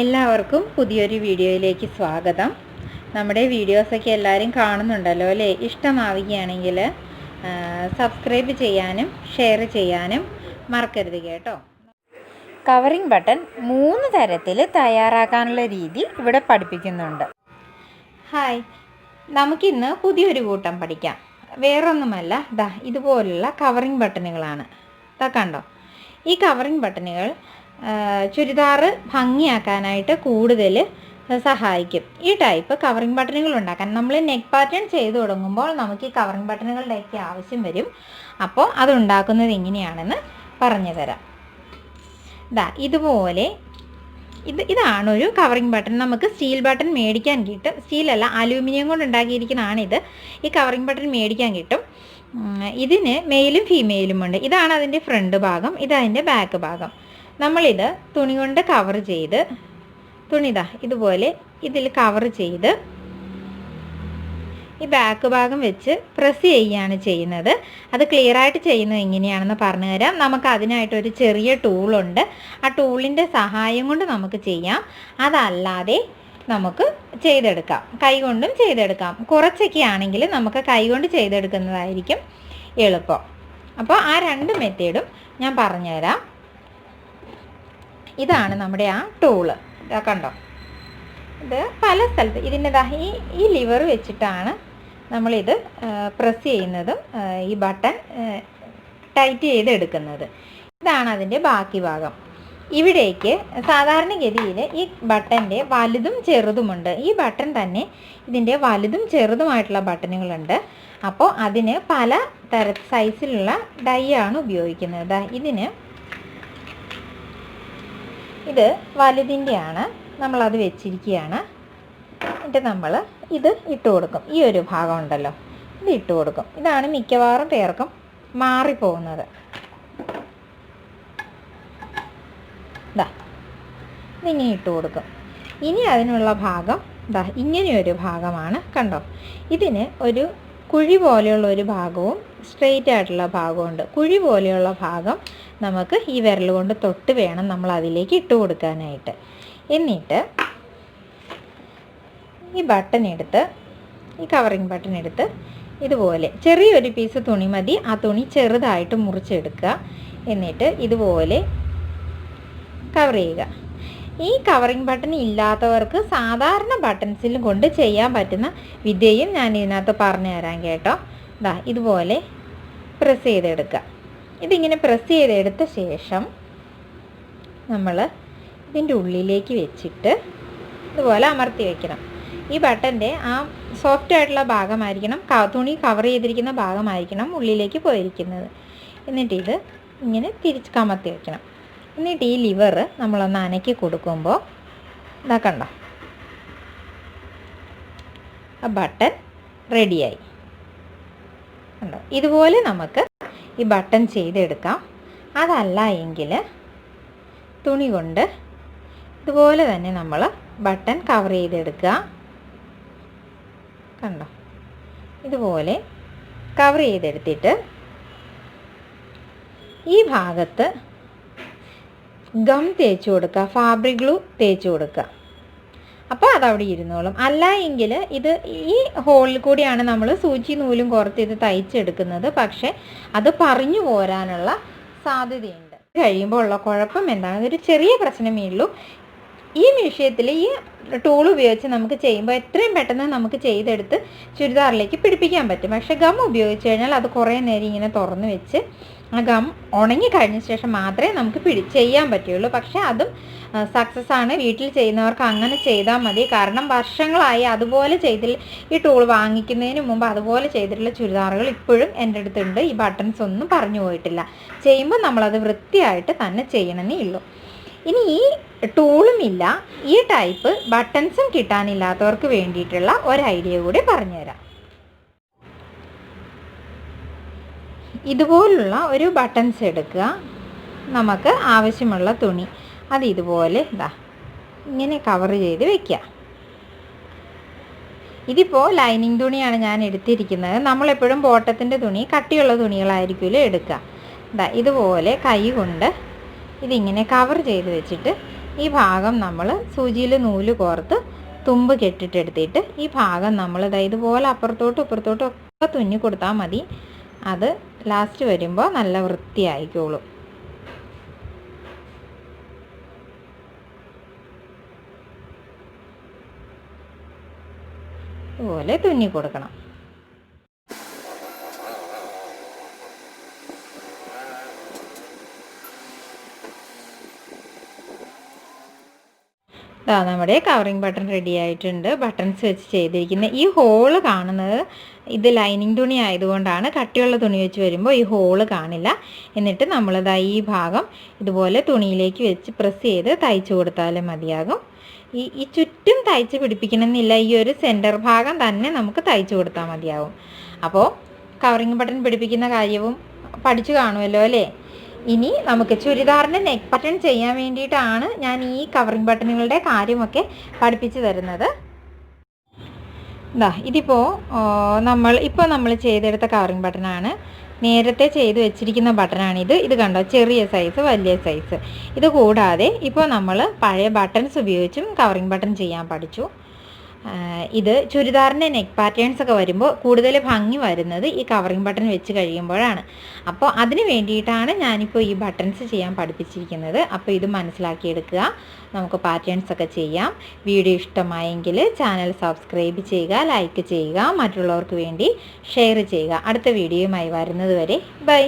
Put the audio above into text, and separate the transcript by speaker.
Speaker 1: എല്ലാവർക്കും പുതിയൊരു വീഡിയോയിലേക്ക് സ്വാഗതം. നമ്മുടെ വീഡിയോസൊക്കെ എല്ലാവരും കാണുന്നുണ്ടല്ലോ അല്ലേ? ഇഷ്ടമാവുകയാണെങ്കിൽ സബ്സ്ക്രൈബ് ചെയ്യാനും ഷെയർ ചെയ്യാനും മറക്കരുത് കേട്ടോ. കവറിംഗ് ബട്ടൺ 3 തരത്തിൽ തയ്യാറാക്കാനുള്ള രീതി ഇവിടെ പഠിപ്പിക്കുന്നുണ്ട്. ഹായ്, നമുക്കിന്ന് പുതിയൊരു കൂട്ടം പഠിക്കാം. വേറൊന്നുമല്ല, ഇതുപോലുള്ള കവറിംഗ് ബട്ടണുകളാണ്. കണ്ടോ? ഈ കവറിംഗ് ബട്ടണുകൾ ചുരിദാർ ഭംഗിയാക്കാനായിട്ട് കൂടുതൽ സഹായിക്കും. ഈ ടൈപ്പ് കവറിംഗ് ബട്ടണുകൾ ഉണ്ടാക്കാൻ നമ്മൾ നെക്ക് പാറ്റേൺ ചെയ്ത് തുടങ്ങുമ്പോൾ നമുക്ക് ഈ കവറിംഗ് ബട്ടണുകളുടെയൊക്കെ ആവശ്യം വരും. അപ്പോൾ അതുണ്ടാക്കുന്നത് എങ്ങനെയാണെന്ന് പറഞ്ഞു തരാം. ഇതുപോലെ ഇതാണ് ഒരു കവറിംഗ് ബട്ടൺ. നമുക്ക് സ്റ്റീൽ ബട്ടൺ മേടിക്കാൻ കിട്ടും. സ്റ്റീലല്ല, അലൂമിനിയം കൊണ്ട് ഉണ്ടാക്കിയിരിക്കുന്നതാണിത്. ഈ കവറിംഗ് ബട്ടൺ മേടിക്കാൻ കിട്ടും. ഇതിന് മെയിലും ഫീമെയിലും ഉണ്ട്. ഇതാണ് അതിൻ്റെ ഫ്രണ്ട് ഭാഗം, ഇതതിൻ്റെ ബാക്ക് ഭാഗം. നമ്മളിത് തുണി കൊണ്ട് കവർ ചെയ്ത്, ഇതുപോലെ ഇതിൽ കവർ ചെയ്ത് ഈ ബാക്ക് ഭാഗം വെച്ച് പ്രസ് ചെയ്യുകയാണ് ചെയ്യുന്നത്. അത് ക്ലിയറായിട്ട് ചെയ്യുന്നത് എങ്ങനെയാണെന്ന് പറഞ്ഞു തരാം. നമുക്ക് അതിനായിട്ടൊരു ചെറിയ ടൂളുണ്ട്. ആ ടൂളിൻ്റെ സഹായം കൊണ്ട് നമുക്ക് ചെയ്യാം. അതല്ലാതെ നമുക്ക് ചെയ്തെടുക്കാം, കൈകൊണ്ടും ചെയ്തെടുക്കാം. കുറച്ചൊക്കെ ആണെങ്കിൽ നമുക്ക് കൈകൊണ്ട് ചെയ്തെടുക്കുന്നതായിരിക്കും എളുപ്പം. അപ്പോൾ ആ 2 മെത്തേഡും ഞാൻ പറഞ്ഞുതരാം. ഇതാണ് നമ്മുടെ ആ ടൂള്. കണ്ടോ? ഇത് പല സ്ഥലത്ത് ഇതിൻ്റെ ഈ ലിവർ വെച്ചിട്ടാണ് നമ്മളിത് പ്രസ് ചെയ്യുന്നതും ഈ ബട്ടൺ ടൈറ്റ് ചെയ്തെടുക്കുന്നത്. ഇതാണ് അതിൻ്റെ ബാക്കി ഭാഗം. ഇവിടേക്ക് സാധാരണഗതിയിൽ ഈ ബട്ടൻ്റെ വലുതും ചെറുതുമുണ്ട്. ഈ ബട്ടൺ തന്നെ ഇതിൻ്റെ വലുതും ചെറുതുമായിട്ടുള്ള ബട്ടണുകളുണ്ട്. അപ്പോൾ അതിന് പല സൈസിലുള്ള ഡൈ ആണ് ഉപയോഗിക്കുന്നത്. ഇത് വലുതിൻ്റെയാണ്, നമ്മളത് വെച്ചിരിക്കുകയാണ്. എന്നിട്ട് നമ്മൾ ഇത് ഇട്ട് കൊടുക്കും. ഈ ഒരു ഭാഗം ഉണ്ടല്ലോ, ഇത് ഇട്ട് കൊടുക്കും. ഇതാണ് മിക്കവാറും പേർക്കും മാറിപ്പോകുന്നത്. ഇതിങ്ങനെ ഇട്ട് കൊടുക്കും. ഇനി അതിനുള്ള ഭാഗം ഇങ്ങനെയൊരു ഭാഗമാണ്. കണ്ടോ? ഇതിന് ഒരു കുഴി പോലെയുള്ള ഒരു ഭാഗവും സ്ട്രെയിറ്റ് ആയിട്ടുള്ള ഭാഗമുണ്ട്. കുഴി പോലെയുള്ള ഭാഗം നമുക്ക് ഈ വിരൽ കൊണ്ട് തൊട്ട് വേണം നമ്മൾ അതിലേക്ക് ഇട്ട് കൊടുക്കാനായിട്ട്. എന്നിട്ട് ഈ ബട്ടൺ എടുത്ത്, ഈ കവറിങ് ബട്ടൺ എടുത്ത് ഇതുപോലെ ചെറിയൊരു പീസ് തുണി മതി. ആ തുണി ചെറുതായിട്ട് മുറിച്ചെടുക്കുക. എന്നിട്ട് ഇതുപോലെ കവർ ചെയ്യുക. ഈ കവറിങ് ബട്ടൺ ഇല്ലാത്തവർക്ക് സാധാരണ ബട്ടൺസിൽ കൊണ്ട് ചെയ്യാൻ പറ്റുന്ന വിദ്യയും ഞാൻ ഇതിനകത്ത് പറഞ്ഞു തരാം കേട്ടോ. ഇതുപോലെ പ്രസ് ചെയ്തെടുക്കുക. ഇതിങ്ങനെ പ്രസ് ചെയ്തെടുത്ത ശേഷം നമ്മൾ ഇതിൻ്റെ ഉള്ളിലേക്ക് വെച്ചിട്ട് ഇതുപോലെ അമർത്തി വയ്ക്കണം. ഈ ബട്ടൻ്റെ ആ സോഫ്റ്റ് ആയിട്ടുള്ള ഭാഗമായിരിക്കണം, തുണി കവർ ചെയ്തിരിക്കുന്ന ഭാഗമായിരിക്കണം ഉള്ളിലേക്ക് പോയിരിക്കുന്നത്. എന്നിട്ട് ഇത് ഇങ്ങനെ തിരിച്ച് കമർത്തി വയ്ക്കണം. എന്നിട്ട് ഈ ലിവർ നമ്മളൊന്ന് അനക്കി കൊടുക്കുമ്പോൾ കണ്ടോ, ആ ബട്ടൺ റെഡിയായി. കണ്ടോ? ഇതുപോലെ നമുക്ക് ഈ ബട്ടൺ ചെയ്തെടുക്കാം. അതല്ല എങ്കിൽ തുണി കൊണ്ട് ഇതുപോലെ തന്നെ നമ്മൾ ബട്ടൺ കവർ ചെയ്തെടുക്കുക. കണ്ടോ? ഇതുപോലെ കവർ ചെയ്തെടുത്തിട്ട് ഈ ഭാഗത്ത് ഗം തേച്ച് കൊടുക്കുക, ഫാബ്രിക് ഗ്ലൂ തേച്ച് കൊടുക്കുക. അപ്പോൾ അതവിടെ ഇരുന്നോളും. അല്ല എങ്കിൽ ഇത് ഈ ഹോളിൽ കൂടിയാണ് നമ്മൾ സൂചി നൂലും കോർത്ത് ഇത് തയ്ച്ചെടുക്കുന്നത്. പക്ഷേ അത് പറഞ്ഞു പോരാനുള്ള സാധ്യതയുണ്ട്. കഴിയുമ്പോൾ ഉള്ള കുഴപ്പം എന്താണ്? ഒരു ചെറിയ പ്രശ്നമേ ഉള്ളൂ. ഈ വിഷയത്തിൽ ഈ ടൂൾ ഉപയോഗിച്ച് നമുക്ക് ചെയ്യുമ്പോൾ എത്രയും പെട്ടെന്ന് നമുക്ക് ചെയ്തെടുത്ത് ചുരിദാറിലേക്ക് പിടിപ്പിക്കാൻ പറ്റും. പക്ഷേ ഗം ഉപയോഗിച്ച് കഴിഞ്ഞാൽ അത് കുറേ നേരം ഇങ്ങനെ തുറന്ന് വെച്ച് ആ ഗം ഉണങ്ങി കഴിഞ്ഞ ശേഷം മാത്രമേ നമുക്ക് ചെയ്യാൻ പറ്റുള്ളൂ. പക്ഷേ അതും സക്സസ് ആണ്. വീട്ടിൽ ചെയ്യുന്നവർക്ക് അങ്ങനെ ചെയ്താൽ മതി. കാരണം വർഷങ്ങളായി അതുപോലെ ഈ ടൂൾ വാങ്ങിക്കുന്നതിന് മുമ്പ് അതുപോലെ ചെയ്തിട്ടുള്ള ചുരിദാറുകൾ ഇപ്പോഴും എൻ്റെ അടുത്തുണ്ട്. ഈ ബട്ടൺസ് ഒന്നും പറഞ്ഞു പോയിട്ടില്ല. ചെയ്യുമ്പോൾ നമ്മളത് വൃത്തിയായിട്ട് തന്നെ ചെയ്യണമെന്നേ ഉള്ളൂ. ഇനി ഈ ടൂളും ഇല്ല, ഈ ടൈപ്പ് ബട്ടൺസും കിട്ടാനില്ലാത്തവർക്ക് വേണ്ടിയിട്ടുള്ള ഒരു ഐഡിയ കൂടി പറഞ്ഞുതരാം. ഇതുപോലുള്ള ഒരു ബട്ടൺസ് എടുക്കുക. നമുക്ക് ആവശ്യമുള്ള തുണി അത് ഇതുപോലെ ഇങ്ങനെ കവർ ചെയ്ത് വെക്കുക. ഇതിപ്പോൾ ലൈനിങ് തുണിയാണ് ഞാൻ എടുത്തിരിക്കുന്നത്. നമ്മളെപ്പോഴും ബോട്ടത്തിൻ്റെ തുണി കട്ടിയുള്ള തുണികളായിരിക്കുമല്ലോ എടുക്കുക. ഇതുപോലെ കൈ കൊണ്ട് ഇതിങ്ങനെ കവർ ചെയ്ത് വെച്ചിട്ട് ഈ ഭാഗം നമ്മൾ സൂചിയിൽ നൂല് കോർത്ത് തുമ്പ് കെട്ടിട്ടെടുത്തിട്ട് ഈ ഭാഗം നമ്മൾ ഇതുപോലെ അപ്പുറത്തോട്ടും ഇപ്പുറത്തോട്ടും ഒക്കെ തുന്നി കൊടുത്താൽ മതി. അത് ലാസ്റ്റ് വരുമ്പോൾ നല്ല വൃത്തിയായിക്കോളും. ഇതുപോലെ തുന്നി കൊടുക്കണം. നമ്മുടെ കവറിങ് ബട്ടൺ റെഡി ആയിട്ടുണ്ട്. ബട്ടൺസ് വെച്ച് ചെയ്തിരിക്കുന്ന ഈ ഹോള് കാണുന്നത് ഇത് ലൈനിങ് തുണി ആയതുകൊണ്ടാണ്. കട്ടിയുള്ള തുണി വെച്ച് വരുമ്പോൾ ഈ ഹോള് കാണില്ല. എന്നിട്ട് ഈ ഭാഗം ഇതുപോലെ തുണിയിലേക്ക് വെച്ച് പ്രസ് ചെയ്ത് തയ്ച്ചു കൊടുത്താലും മതിയാകും. ഈ ചുറ്റും തയ്ച്ച് പിടിപ്പിക്കണമെന്നില്ല, ഈ ഒരു സെൻറ്റർ ഭാഗം തന്നെ നമുക്ക് തയ്ച്ചു കൊടുത്താൽ മതിയാവും. അപ്പോൾ കവറിങ് ബട്ടൺ പിടിപ്പിക്കുന്ന കാര്യവും പഠിച്ചു കാണുമല്ലോ അല്ലേ? ഇനി നമുക്ക് ചുരിദാറിൻ്റെ നെക്ക് ബട്ടൺ ചെയ്യാൻ വേണ്ടിയിട്ടാണ് ഞാൻ ഈ കവറിങ് ബട്ടണുകളുടെ കാര്യമൊക്കെ പഠിപ്പിച്ചു തരുന്നത്. ഇതിപ്പോൾ നമ്മൾ ചെയ്തെടുത്ത കവറിങ് ബട്ടണാണ്. നേരത്തെ ചെയ്ത് വെച്ചിരിക്കുന്ന ബട്ടണാണിത്. ഇത് കണ്ടോ, ചെറിയ സൈസ്, വലിയ സൈസ്. ഇത് കൂടാതെ ഇപ്പോൾ നമ്മൾ പഴയ ബട്ടൺസ് ഉപയോഗിച്ചും കവറിങ് ബട്ടൺ ചെയ്യാൻ പഠിച്ചു. ഇത് ചുരിദാറിൻ്റെ നെക്ക് പാറ്റേൺസ് ഒക്കെ വരുമ്പോൾ കൂടുതൽ ഭംഗി വരുന്നത് ഈ കവറിങ് ബട്ടൺ വെച്ച് കഴിയുമ്പോഴാണ്. അപ്പോൾ അതിന് വേണ്ടിയിട്ടാണ് ഞാനിപ്പോൾ ഈ ബട്ടൺസ് ചെയ്യാൻ പഠിപ്പിച്ചിരിക്കുന്നത്. അപ്പോൾ ഇത് മനസ്സിലാക്കിയെടുക്കുക. നമുക്ക് പാറ്റേൺസ് ഒക്കെ ചെയ്യാം. വീഡിയോ ഇഷ്ടമായെങ്കിൽ ചാനൽ സബ്സ്ക്രൈബ് ചെയ്യുക, ലൈക്ക് ചെയ്യുക, മറ്റുള്ളവർക്ക് വേണ്ടി ഷെയർ ചെയ്യുക. അടുത്ത വീഡിയോയുമായി വരുന്നത് വരെ ബൈ.